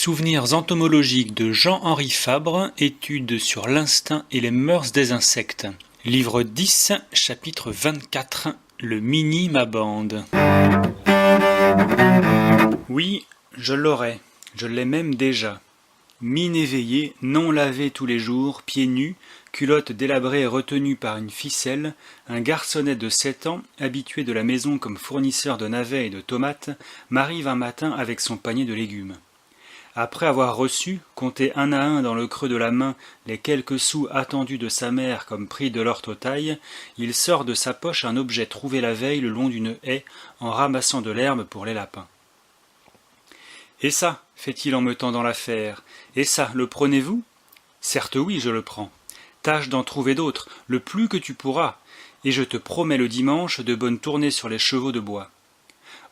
Souvenirs entomologiques de Jean-Henri Fabre, études sur l'instinct et les mœurs des insectes. Livre 10, chapitre 24, le mini-mabande. Oui, je l'aurais, je l'ai même déjà. Mine éveillée, non lavée tous les jours, pieds nus, culotte délabrée et retenue par une ficelle, un garçonnet de 7 ans, habitué de la maison comme fournisseur de navets et de tomates, m'arrive un matin avec son panier de légumes. Après avoir reçu, compté un à un dans le creux de la main, les quelques sous attendus de sa mère comme prix de l'orthotaille, il sort de sa poche un objet trouvé la veille le long d'une haie en ramassant de l'herbe pour les lapins. « Et ça, fait-il en me tendant l'affaire, et ça, le prenez-vous ? » ?»« Certes oui, je le prends. Tâche d'en trouver d'autres, le plus que tu pourras, et je te promets le dimanche de bonnes tournées sur les chevaux de bois.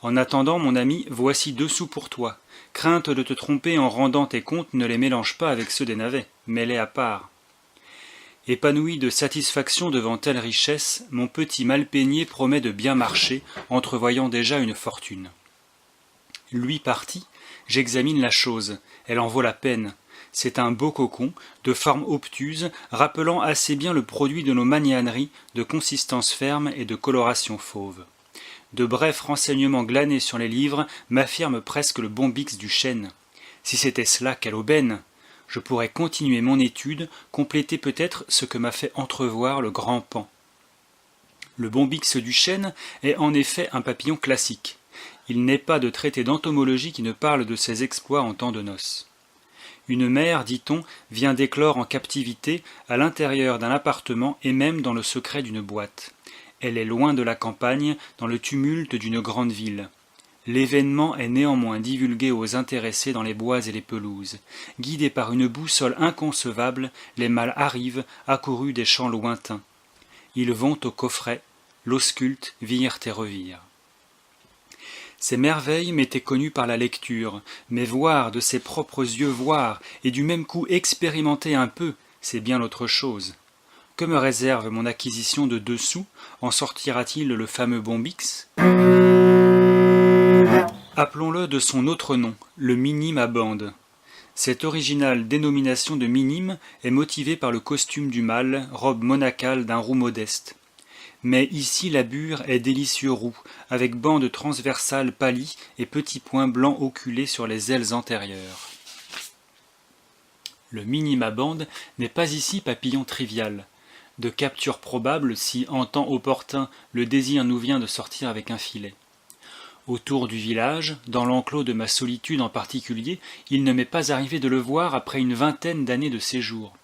En attendant, mon ami, voici 2 sous pour toi. Crainte de te tromper en rendant tes comptes, ne les mélange pas avec ceux des navets, mets-les à part. » Épanoui de satisfaction devant telle richesse, mon petit Malpeigné promet de bien marcher, entrevoyant déjà une fortune. Lui parti, j'examine la chose, elle en vaut la peine. C'est un beau cocon, de forme obtuse, rappelant assez bien le produit de nos magnaneries, de consistance ferme et de coloration fauve. De brefs renseignements glanés sur les livres m'affirment presque le bombix du chêne. Si c'était cela, quelle aubaine! Je pourrais continuer mon étude, compléter peut-être ce que m'a fait entrevoir le grand Pan. Le bombix du chêne est en effet un papillon classique. Il n'est pas de traité d'entomologie qui ne parle de ses exploits en temps de noces. Une mère, dit-on, vient d'éclore en captivité à l'intérieur d'un appartement et même dans le secret d'une boîte. Elle est loin de la campagne, dans le tumulte d'une grande ville. L'événement est néanmoins divulgué aux intéressés dans les bois et les pelouses. Guidés par une boussole inconcevable, les mâles arrivent, accourus des champs lointains. Ils vont au coffret, l'auscultent, virent et revirent. Ces merveilles m'étaient connues par la lecture, mais voir, de ses propres yeux voir, et du même coup expérimenter un peu, c'est bien autre chose. Que me réserve mon acquisition de 2 sous? En sortira-t-il le fameux bombix? Appelons-le de son autre nom, le mini-mabande. Cette originale dénomination de minime est motivée par le costume du mâle, robe monacale d'un roux modeste. Mais ici la bure est délicieux roux, avec bandes transversales pâlies et petits points blancs oculés sur les ailes antérieures. Le mini-mabande n'est pas ici papillon trivial. De capture probable si, en temps opportun, le désir nous vient de sortir avec un filet. Autour du village, dans l'enclos de ma solitude en particulier, il ne m'est pas arrivé de le voir après une vingtaine d'années de séjour.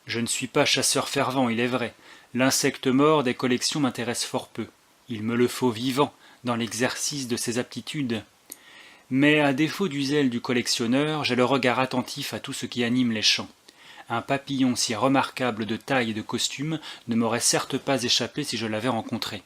Je ne suis pas chasseur fervent, il est vrai. L'insecte mort des collections m'intéresse fort peu. Il me le faut vivant, dans l'exercice de ses aptitudes. Mais à défaut du zèle du collectionneur, j'ai le regard attentif à tout ce qui anime les champs. Un papillon si remarquable de taille et de costume ne m'aurait certes pas échappé si je l'avais rencontré.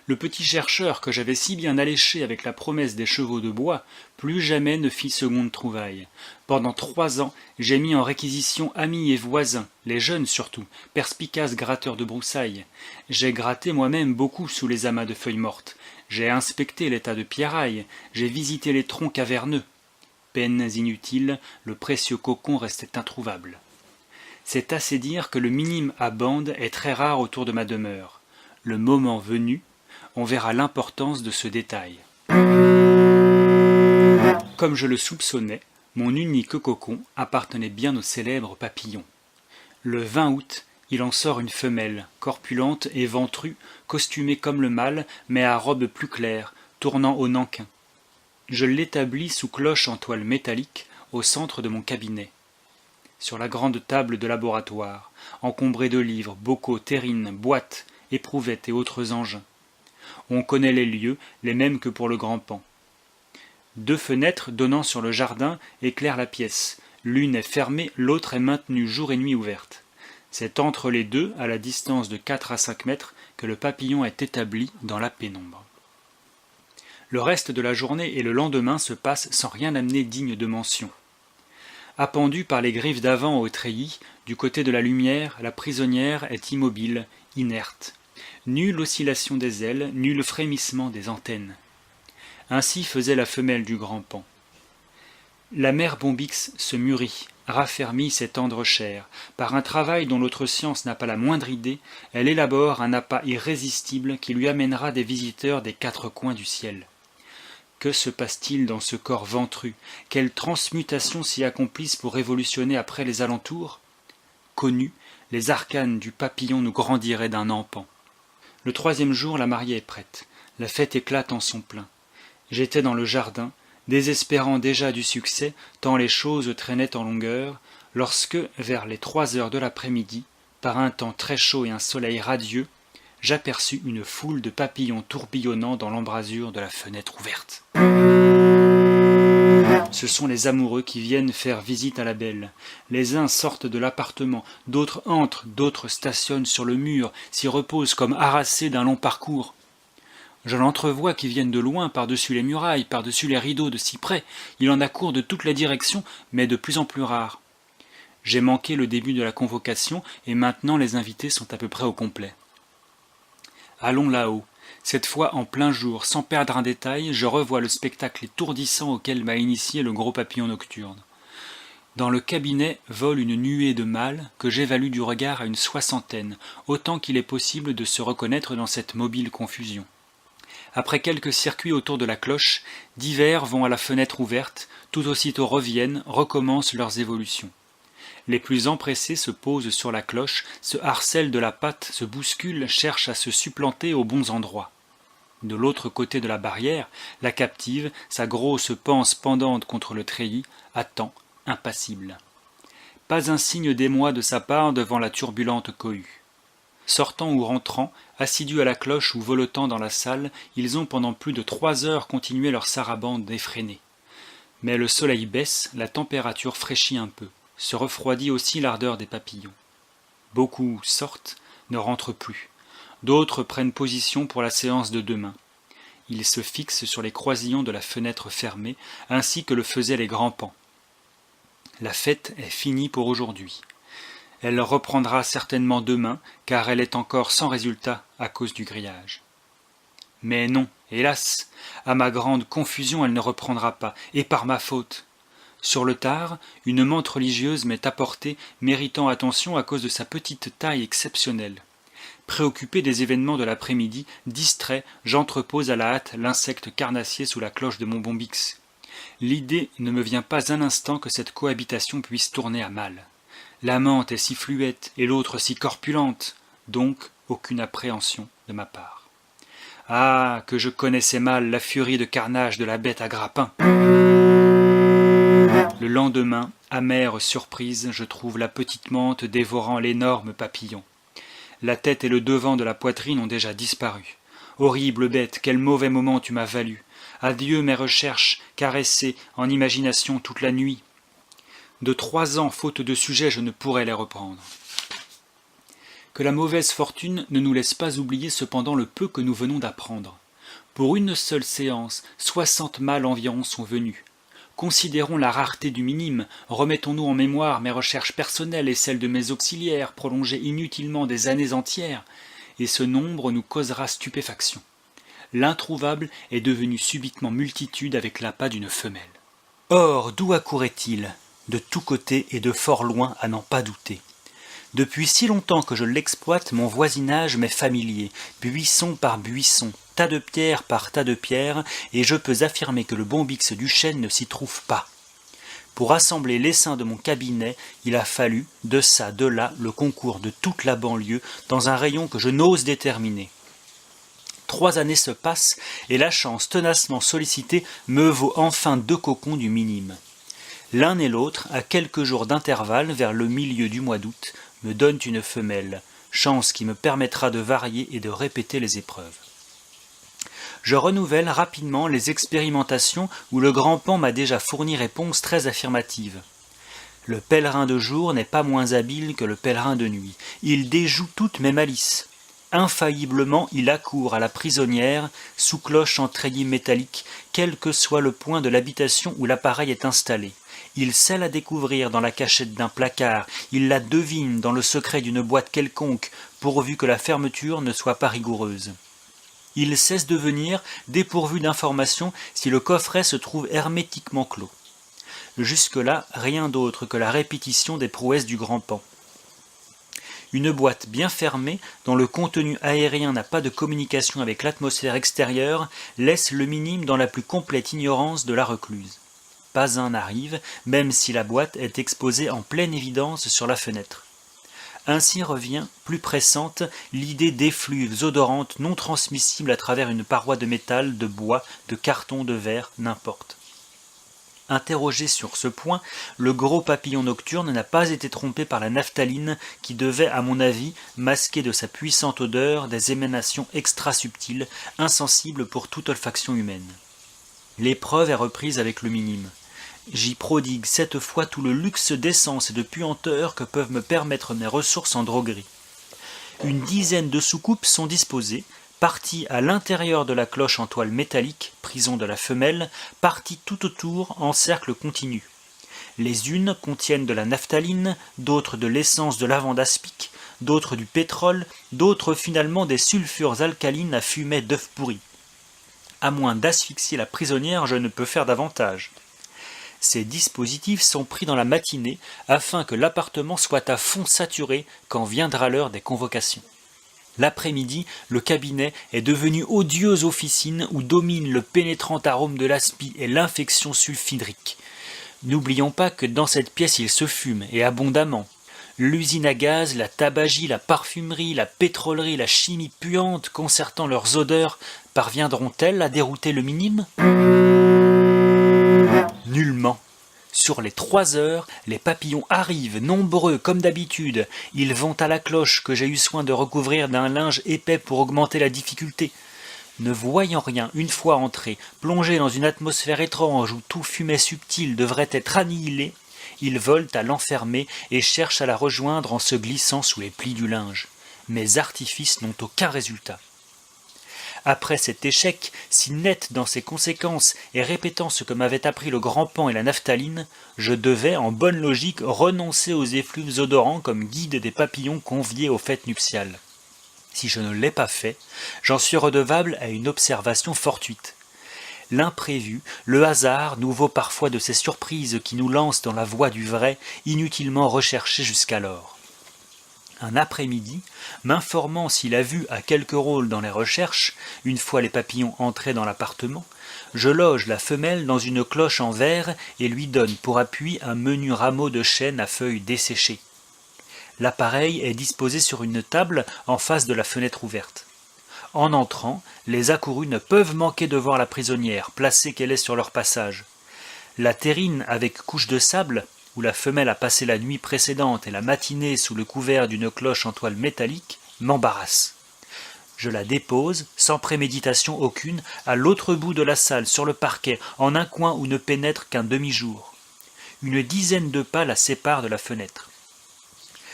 Le petit chercheur que j'avais si bien alléché avec la promesse des chevaux de bois, plus jamais ne fit seconde trouvaille. Pendant 3 ans, j'ai mis en réquisition amis et voisins, les jeunes surtout, perspicaces gratteurs de broussailles. J'ai gratté moi-même beaucoup sous les amas de feuilles mortes. J'ai inspecté les tas de pierrailles, j'ai visité les troncs caverneux. Peines inutiles, le précieux cocon restait introuvable. C'est assez dire que le minime à bande est très rare autour de ma demeure. Le moment venu, on verra l'importance de ce détail. Comme je le soupçonnais, mon unique cocon appartenait bien au célèbre papillon. Le 20 août, il en sort une femelle, corpulente et ventrue, costumée comme le mâle, mais à robe plus claire, tournant au nankin. Je l'établis sous cloche en toile métallique, au centre de mon cabinet. Sur la grande table de laboratoire, encombrée de livres, bocaux, terrines, boîtes, éprouvettes et autres engins. On connaît les lieux, les mêmes que pour le grand Pan. 2 fenêtres donnant sur le jardin éclairent la pièce. L'une est fermée, l'autre est maintenue jour et nuit ouverte. C'est entre les deux, à la distance de 4 à 5 mètres, que le papillon est établi dans la pénombre. Le reste de la journée et le lendemain se passent sans rien amener digne de mention. Appendue par les griffes d'avant au treillis, du côté de la lumière, la prisonnière est immobile, inerte. Nulle oscillation des ailes, nul frémissement des antennes. Ainsi faisait la femelle du grand Pan. La mère Bombix se mûrit, raffermit ses tendres chairs. Par un travail dont l'autre science n'a pas la moindre idée, elle élabore un appât irrésistible qui lui amènera des visiteurs des quatre coins du ciel. Que se passe-t-il dans ce corps ventru? Quelles transmutations s'y accomplissent pour révolutionner après les alentours? Connus, les arcanes du papillon nous grandiraient d'un empan. Le troisième jour, la mariée est prête. La fête éclate en son plein. J'étais dans le jardin, désespérant déjà du succès, tant les choses traînaient en longueur, lorsque, vers les 3 heures de l'après-midi, par un temps très chaud et un soleil radieux, j'aperçus une foule de papillons tourbillonnant dans l'embrasure de la fenêtre ouverte. Ce sont les amoureux qui viennent faire visite à la belle. Les uns sortent de l'appartement, d'autres entrent, d'autres stationnent sur le mur, s'y reposent comme harassés d'un long parcours. J'en entrevois qui viennent de loin, par-dessus les murailles, par-dessus les rideaux de cyprès. Il en accourt de toutes les directions, mais de plus en plus rares. J'ai manqué le début de la convocation, et maintenant les invités sont à peu près au complet. Allons là-haut. Cette fois en plein jour, sans perdre un détail, je revois le spectacle étourdissant auquel m'a initié le gros papillon nocturne. Dans le cabinet vole une nuée de mâles que j'évalue du regard à une 60aine, autant qu'il est possible de se reconnaître dans cette mobile confusion. Après quelques circuits autour de la cloche, divers vont à la fenêtre ouverte, tout aussitôt reviennent, recommencent leurs évolutions. Les plus empressés se posent sur la cloche, se harcèlent de la patte, se bousculent, cherchent à se supplanter aux bons endroits. De l'autre côté de la barrière, la captive, sa grosse panse pendante contre le treillis, attend, impassible. Pas un signe d'émoi de sa part devant la turbulente cohue. Sortant ou rentrant, assidus à la cloche ou voletant dans la salle, ils ont pendant plus de 3 heures continué leur sarabande effrénée. Mais le soleil baisse, la température fraîchit un peu. Se refroidit aussi l'ardeur des papillons. Beaucoup sortent, ne rentrent plus. D'autres prennent position pour la séance de demain. Ils se fixent sur les croisillons de la fenêtre fermée, ainsi que le faisaient les grands pans. La fête est finie pour aujourd'hui. Elle reprendra certainement demain, car elle est encore sans résultat à cause du grillage. Mais non, hélas, à ma grande confusion elle ne reprendra pas, et par ma faute. Sur le tard, une menthe religieuse m'est apportée, méritant attention à cause de sa petite taille exceptionnelle. Préoccupé des événements de l'après-midi, distrait, j'entrepose à la hâte l'insecte carnassier sous la cloche de mon Bombix. L'idée ne me vient pas un instant que cette cohabitation puisse tourner à mal. La menthe est si fluette et l'autre si corpulente, donc aucune appréhension de ma part. Ah, que je connaissais mal la furie de carnage de la bête à grappin! Le lendemain, amère surprise, je trouve la petite menthe dévorant l'énorme papillon. La tête et le devant de la poitrine ont déjà disparu. Horrible bête, quel mauvais moment tu m'as valu. Adieu mes recherches, caressées en imagination toute la nuit. De 3 ans, faute de sujet, je ne pourrais les reprendre. Que la mauvaise fortune ne nous laisse pas oublier cependant le peu que nous venons d'apprendre. Pour une seule séance, 60 mâles environ sont venus. Considérons la rareté du minime, remettons-nous en mémoire mes recherches personnelles et celles de mes auxiliaires prolongées inutilement des années entières, et ce nombre nous causera stupéfaction. L'introuvable est devenu subitement multitude avec l'appât d'une femelle. Or, d'où accourait-il? De tous côtés et de fort loin à n'en pas douter. Depuis si longtemps que je l'exploite, mon voisinage m'est familier, buisson par buisson, tas de pierre par tas de pierres, et je peux affirmer que le Bombix du chêne ne s'y trouve pas. Pour assembler l'essaim de mon cabinet, il a fallu, de ça, de là, le concours de toute la banlieue, dans un rayon que je n'ose déterminer. 3 années se passent, et la chance tenacement sollicitée me vaut enfin 2 cocons du minime. L'un et l'autre, à quelques jours d'intervalle, vers le milieu du mois d'août, me donnent une femelle, chance qui me permettra de varier et de répéter les épreuves. Je renouvelle rapidement les expérimentations où le grand pan m'a déjà fourni réponses très affirmatives. Le pèlerin de jour n'est pas moins habile que le pèlerin de nuit. Il déjoue toutes mes malices. Infailliblement, il accourt à la prisonnière, sous cloche en treillis métallique, quel que soit le point de l'habitation où l'appareil est installé. Il sait la découvrir dans la cachette d'un placard, il la devine dans le secret d'une boîte quelconque, pourvu que la fermeture ne soit pas rigoureuse. Il cesse de venir, dépourvu d'informations, si le coffret se trouve hermétiquement clos. Jusque-là, rien d'autre que la répétition des prouesses du grand Pan. Une boîte bien fermée, dont le contenu aérien n'a pas de communication avec l'atmosphère extérieure, laisse le minime dans la plus complète ignorance de la recluse. Pas un n'arrive, même si la boîte est exposée en pleine évidence sur la fenêtre. Ainsi revient, plus pressante, l'idée d'effluves odorantes non transmissibles à travers une paroi de métal, de bois, de carton, de verre, n'importe. Interrogé sur ce point, le gros papillon nocturne n'a pas été trompé par la naphtaline qui devait, à mon avis, masquer de sa puissante odeur des émanations extra-subtiles, insensibles pour toute olfaction humaine. L'épreuve est reprise avec le minime. J'y prodigue cette fois tout le luxe d'essence et de puanteur que peuvent me permettre mes ressources en droguerie. Une dizaine de soucoupes sont disposées, partie à l'intérieur de la cloche en toile métallique, prison de la femelle, partie tout autour en cercle continu. Les unes contiennent de la naphtaline, d'autres de l'essence de lavande aspic, d'autres du pétrole, d'autres finalement des sulfures alcalines à fumet d'œufs pourris. À moins d'asphyxier la prisonnière, je ne peux faire davantage. Ces dispositifs sont pris dans la matinée afin que l'appartement soit à fond saturé quand viendra l'heure des convocations. L'après-midi, le cabinet est devenu odieuse officine où domine le pénétrant arôme de l'aspi et l'infection sulfhydrique. N'oublions pas que dans cette pièce il se fume, et abondamment. L'usine à gaz, la tabagie, la parfumerie, la pétrolerie, la chimie puante concertant leurs odeurs parviendront-elles à dérouter le minime ? Nullement. Sur les 3 heures, les papillons arrivent, nombreux comme d'habitude. Ils vont à la cloche que j'ai eu soin de recouvrir d'un linge épais pour augmenter la difficulté. Ne voyant rien, une fois entrés, plongés dans une atmosphère étrange où tout fumet subtil devrait être annihilé, ils volent à l'enfermer et cherchent à la rejoindre en se glissant sous les plis du linge. Mes artifices n'ont aucun résultat. Après cet échec, si net dans ses conséquences et répétant ce que m'avaient appris le grand Pan et la naphtaline, je devais, en bonne logique, renoncer aux effluves odorants comme guide des papillons conviés aux fêtes nuptiales. Si je ne l'ai pas fait, j'en suis redevable à une observation fortuite. L'imprévu, le hasard, nous vaut parfois de ces surprises qui nous lancent dans la voie du vrai, inutilement recherchées jusqu'alors. Un après-midi, m'informant s'il a vu à quelque rôle dans les recherches, une fois les papillons entrés dans l'appartement, je loge la femelle dans une cloche en verre et lui donne pour appui un menu rameau de chêne à feuilles desséchées. L'appareil est disposé sur une table en face de la fenêtre ouverte. En entrant, les accourus ne peuvent manquer de voir la prisonnière, placée qu'elle est sur leur passage. La terrine avec couche de sable, où la femelle a passé la nuit précédente et la matinée sous le couvert d'une cloche en toile métallique, m'embarrasse. Je la dépose, sans préméditation aucune, à l'autre bout de la salle, sur le parquet, en un coin où ne pénètre qu'un demi-jour. Une dizaine de pas la séparent de la fenêtre.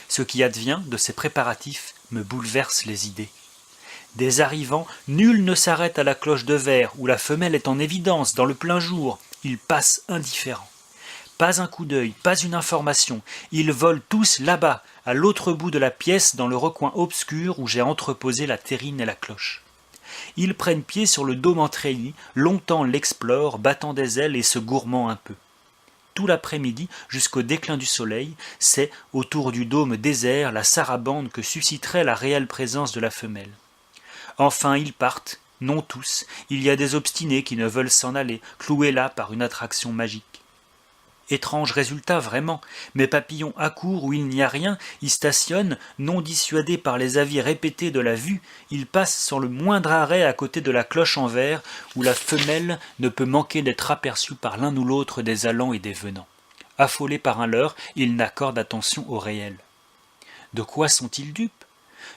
Ce qui advient de ces préparatifs me bouleverse les idées. Des arrivants, nul ne s'arrête à la cloche de verre, où la femelle est en évidence, dans le plein jour. Ils passent indifférents. Pas un coup d'œil, pas une information. Ils volent tous là-bas, à l'autre bout de la pièce, dans le recoin obscur où j'ai entreposé la terrine et la cloche. Ils prennent pied sur le dôme en treillis, longtemps l'explorent, battant des ailes et se gourmand un peu. Tout l'après-midi, jusqu'au déclin du soleil, c'est, autour du dôme désert, la sarabande que susciterait la réelle présence de la femelle. Enfin, ils partent, non tous, il y a des obstinés qui ne veulent s'en aller, cloués là par une attraction magique. Étrange résultat, vraiment. Mes papillons accourent où il n'y a rien, y stationnent, non dissuadés par les avis répétés de la vue, ils passent sans le moindre arrêt à côté de la cloche en verre, où la femelle ne peut manquer d'être aperçue par l'un ou l'autre des allants et des venants. Affolés par un leurre, ils n'accordent attention au réel. De quoi sont-ils dupes ?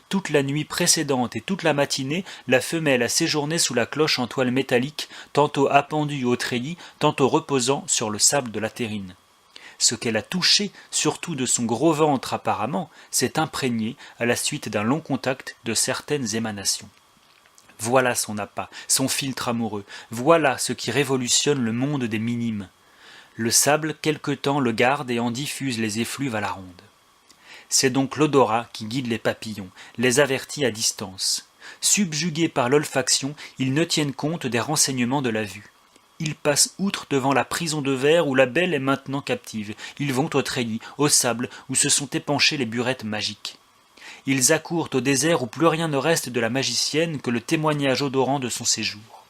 Toute la nuit précédente et toute la matinée, la femelle a séjourné sous la cloche en toile métallique, tantôt appendue au treillis, tantôt reposant sur le sable de la terrine. Ce qu'elle a touché, surtout de son gros ventre apparemment, s'est imprégné, à la suite d'un long contact, de certaines émanations. Voilà son appât, son filtre amoureux, voilà ce qui révolutionne le monde des minimes. Le sable, quelque temps, le garde et en diffuse les effluves à la ronde. C'est donc l'odorat qui guide les papillons, les avertit à distance. Subjugués par l'olfaction, ils ne tiennent compte des renseignements de la vue. Ils passent outre devant la prison de verre où la belle est maintenant captive. Ils vont au treillis, au sable, où se sont épanchées les burettes magiques. Ils accourent au désert où plus rien ne reste de la magicienne que le témoignage odorant de son séjour.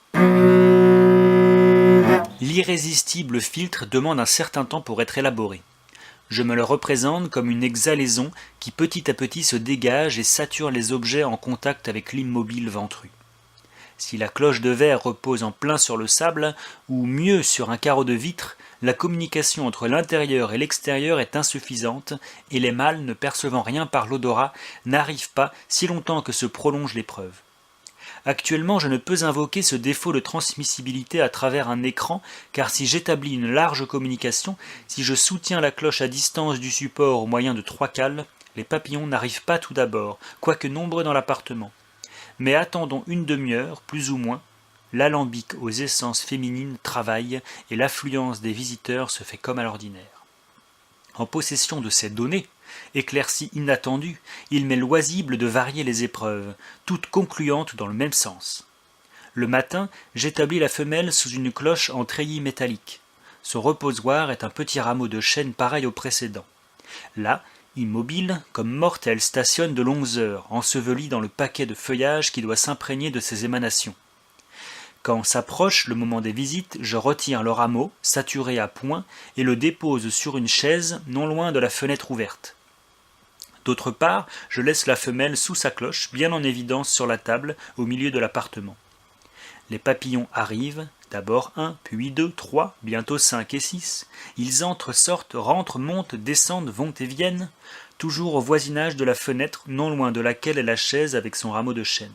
L'irrésistible philtre demande un certain temps pour être élaboré. Je me le représente comme une exhalaison qui petit à petit se dégage et sature les objets en contact avec l'immobile ventru. Si la cloche de verre repose en plein sur le sable, ou mieux sur un carreau de vitre, la communication entre l'intérieur et l'extérieur est insuffisante, et les mâles, ne percevant rien par l'odorat, n'arrivent pas si longtemps que se prolonge l'épreuve. Actuellement, je ne peux invoquer ce défaut de transmissibilité à travers un écran, car si j'établis une large communication, si je soutiens la cloche à distance du support au moyen de 3 cales, les papillons n'arrivent pas tout d'abord, quoique nombreux dans l'appartement. Mais attendons une demi-heure, plus ou moins, l'alambic aux essences féminines travaille et l'affluence des visiteurs se fait comme à l'ordinaire. En possession de ces données, éclaircies inattendues, il m'est loisible de varier les épreuves, toutes concluantes dans le même sens. Le matin, j'établis la femelle sous une cloche en treillis métallique. Son reposoir est un petit rameau de chêne pareil au précédent. Là, immobile, comme morte, elle stationne de longues heures, ensevelie dans le paquet de feuillage qui doit s'imprégner de ses émanations. Quand s'approche le moment des visites, je retire le rameau, saturé à point, et le dépose sur une chaise non loin de la fenêtre ouverte. D'autre part, je laisse la femelle sous sa cloche, bien en évidence sur la table, au milieu de l'appartement. Les papillons arrivent, d'abord 1, puis 2, 3, bientôt 5 et 6. Ils entrent, sortent, rentrent, montent, descendent, vont et viennent, toujours au voisinage de la fenêtre, non loin de laquelle est la chaise avec son rameau de chêne.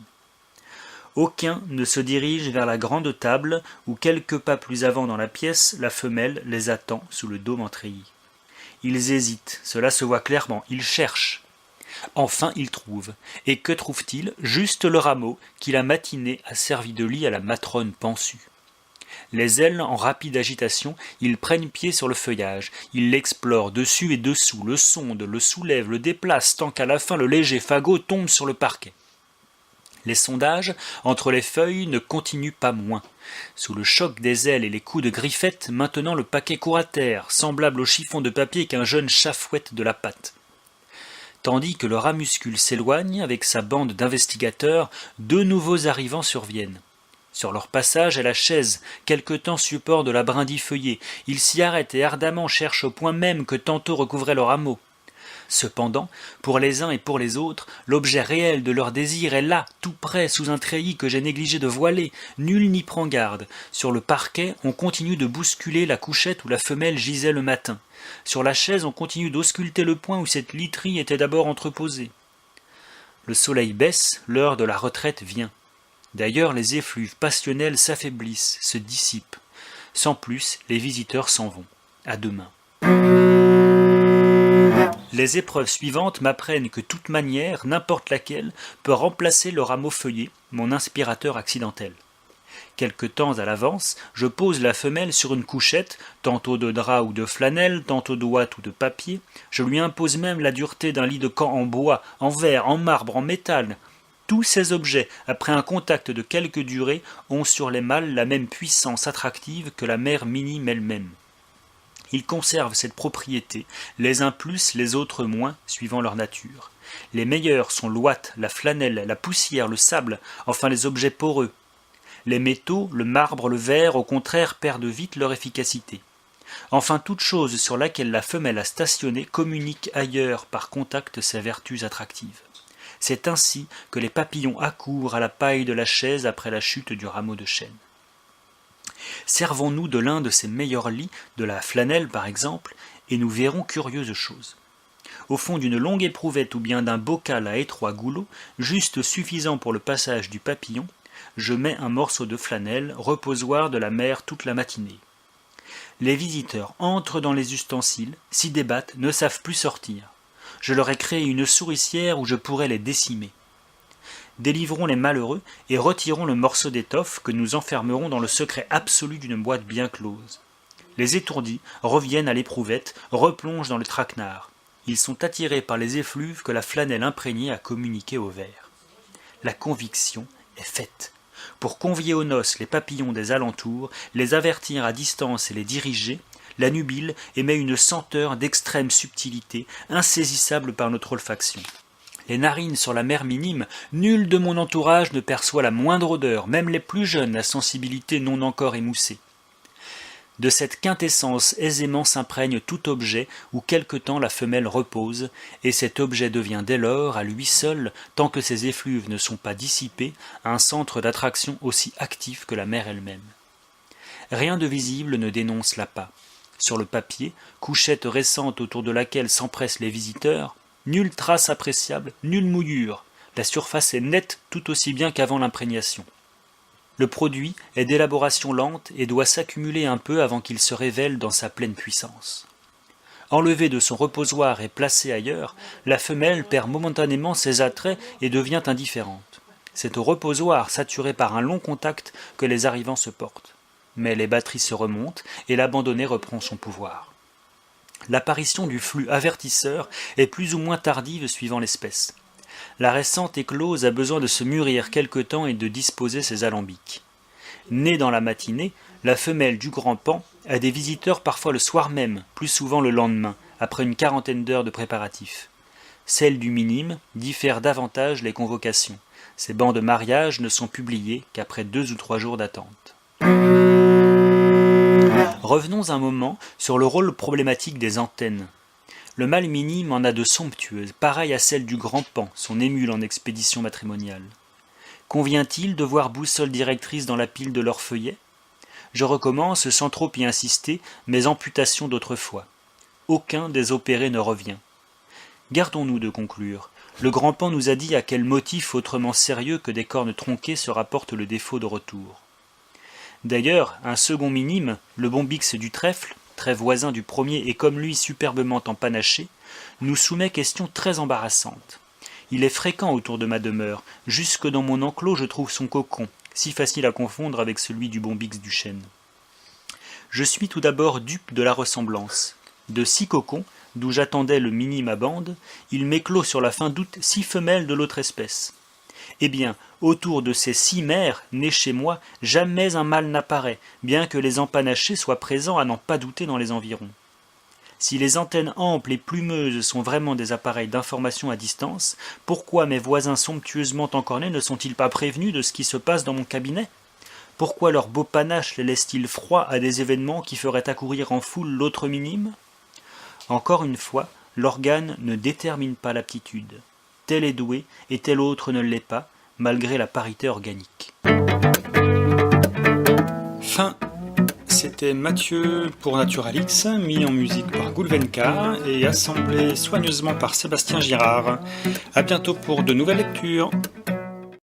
Aucun ne se dirige vers la grande table, où quelques pas plus avant dans la pièce, la femelle les attend sous le dôme en treillis. Ils hésitent, cela se voit clairement, ils cherchent. Enfin ils trouvent. Et que trouvent-ils? Juste le rameau qui la matinée a servi de lit à la matrone pansue. Les ailes en rapide agitation, ils prennent pied sur le feuillage, ils l'explorent dessus et dessous, le sondent, le soulèvent, le déplacent, tant qu'à la fin le léger fagot tombe sur le parquet. Les sondages entre les feuilles ne continuent pas moins. Sous le choc des ailes et les coups de griffette, maintenant le paquet court à terre, semblable au chiffon de papier qu'un jeune chat fouette de la patte. Tandis que le ramuscule s'éloigne avec sa bande d'investigateurs, 2 nouveaux arrivants surviennent. Sur leur passage à la chaise, quelque temps support de la brindille feuillée, ils s'y arrêtent et ardemment cherchent au point même que tantôt recouvrait le rameau. Cependant, pour les uns et pour les autres, l'objet réel de leur désir est là, tout près, sous un treillis que j'ai négligé de voiler. Nul n'y prend garde. Sur le parquet, on continue de bousculer la couchette où la femelle gisait le matin. Sur la chaise, on continue d'ausculter le point où cette literie était d'abord entreposée. Le soleil baisse, l'heure de la retraite vient. D'ailleurs, les effluves passionnels s'affaiblissent, se dissipent. Sans plus, les visiteurs s'en vont. À demain. Les épreuves suivantes m'apprennent que toute manière, n'importe laquelle, peut remplacer le rameau feuillé, mon inspirateur accidentel. Quelque temps à l'avance, je pose la femelle sur une couchette, tantôt de drap ou de flanelle, tantôt de ouate ou de papier. Je lui impose même la dureté d'un lit de camp en bois, en verre, en marbre, en métal. Tous ces objets, après un contact de quelque durée, ont sur les mâles la même puissance attractive que la mère minime elle-même. Ils conservent cette propriété, les uns plus, les autres moins, suivant leur nature. Les meilleurs sont l'ouate, la flanelle, la poussière, le sable, enfin les objets poreux. Les métaux, le marbre, le verre, au contraire, perdent vite leur efficacité. Enfin, toute chose sur laquelle la femelle a stationné communique ailleurs par contact ses vertus attractives. C'est ainsi que les papillons accourent à la paille de la chaise après la chute du rameau de chêne. Servons-nous de l'un de ces meilleurs lits, de la flanelle par exemple, et nous verrons curieuse chose. Au fond d'une longue éprouvette ou bien d'un bocal à étroit goulot, juste suffisant pour le passage du papillon, je mets un morceau de flanelle, reposoir de la mère toute la matinée. Les visiteurs entrent dans les ustensiles, s'y débattent, ne savent plus sortir. Je leur ai créé une souricière où je pourrais les décimer. Délivrons les malheureux et retirons le morceau d'étoffe que nous enfermerons dans le secret absolu d'une boîte bien close. Les étourdis reviennent à l'éprouvette, replongent dans le traquenard. Ils sont attirés par les effluves que la flanelle imprégnée a communiquées au verre. La conviction est faite. pour convier aux noces les papillons des alentours, les avertir à distance et les diriger, la nubile émet une senteur d'extrême subtilité, insaisissable par notre olfaction. Les narines sur la mer minime, nul de mon entourage ne perçoit la moindre odeur, même les plus jeunes à sensibilité non encore émoussée. De cette quintessence aisément s'imprègne tout objet où quelque temps la femelle repose, et cet objet devient dès lors, à lui seul, tant que ses effluves ne sont pas dissipés, un centre d'attraction aussi actif que la mer elle-même. Rien de visible ne dénonce l'appât. Sur le papier, couchette récente autour de laquelle s'empressent les visiteurs, nulle trace appréciable, nulle mouillure, la surface est nette tout aussi bien qu'avant l'imprégnation. Le produit est d'élaboration lente et doit s'accumuler un peu avant qu'il se révèle dans sa pleine puissance. Enlevée de son reposoir et placée ailleurs, la femelle perd momentanément ses attraits et devient indifférente. C'est au reposoir, saturé par un long contact, que les arrivants se portent. Mais les batteries se remontent et l'abandonné reprend son pouvoir. L'apparition du flux avertisseur est plus ou moins tardive suivant l'espèce. La récente éclose a besoin de se mûrir quelque temps et de disposer ses alambics. Née dans la matinée, la femelle du grand paon a des visiteurs parfois le soir même, plus souvent le lendemain, après une quarantaine d'heures de préparatifs. Celle du minime diffère davantage les convocations. Ces bancs de mariage ne sont publiés qu'après 2 ou 3 jours d'attente. Revenons un moment sur le rôle problématique des antennes. Le mâle minime en a de somptueuses, pareilles à celles du grand paon, son émule en expédition matrimoniale. Convient-il de voir boussole directrice dans la pile de leurs feuillets ? Je recommence, sans trop y insister, mes amputations d'autrefois. Aucun des opérés ne revient. Gardons-nous de conclure. Le grand paon nous a dit à quel motif autrement sérieux que des cornes tronquées se rapporte le défaut de retour. D'ailleurs, un second minime, le bombix du trèfle, très voisin du premier et comme lui superbement empanaché, nous soumet question très embarrassante. Il est fréquent autour de ma demeure, jusque dans mon enclos je trouve son cocon, si facile à confondre avec celui du bombix du chêne. Je suis tout d'abord dupe de la ressemblance. De 6 cocons, d'où j'attendais le minime à bande, il m'éclot sur la fin d'août 6 femelles de l'autre espèce. Eh bien, autour de ces 6 mères, nées chez moi, jamais un mâle n'apparaît, bien que les empanachés soient présents à n'en pas douter dans les environs. Si les antennes amples et plumeuses sont vraiment des appareils d'information à distance, pourquoi mes voisins somptueusement encornés ne sont-ils pas prévenus de ce qui se passe dans mon cabinet ? Pourquoi leur beau panache les laisse-t-il froids à des événements qui feraient accourir en foule l'autre minime ? Encore une fois, l'organe ne détermine pas l'aptitude. Tel est doué et tel autre ne l'est pas, malgré la parité organique. Fin. C'était Mathieu pour Naturalix, mis en musique par Gulvenka et assemblé soigneusement par Sébastien Girard. À bientôt pour de nouvelles lectures.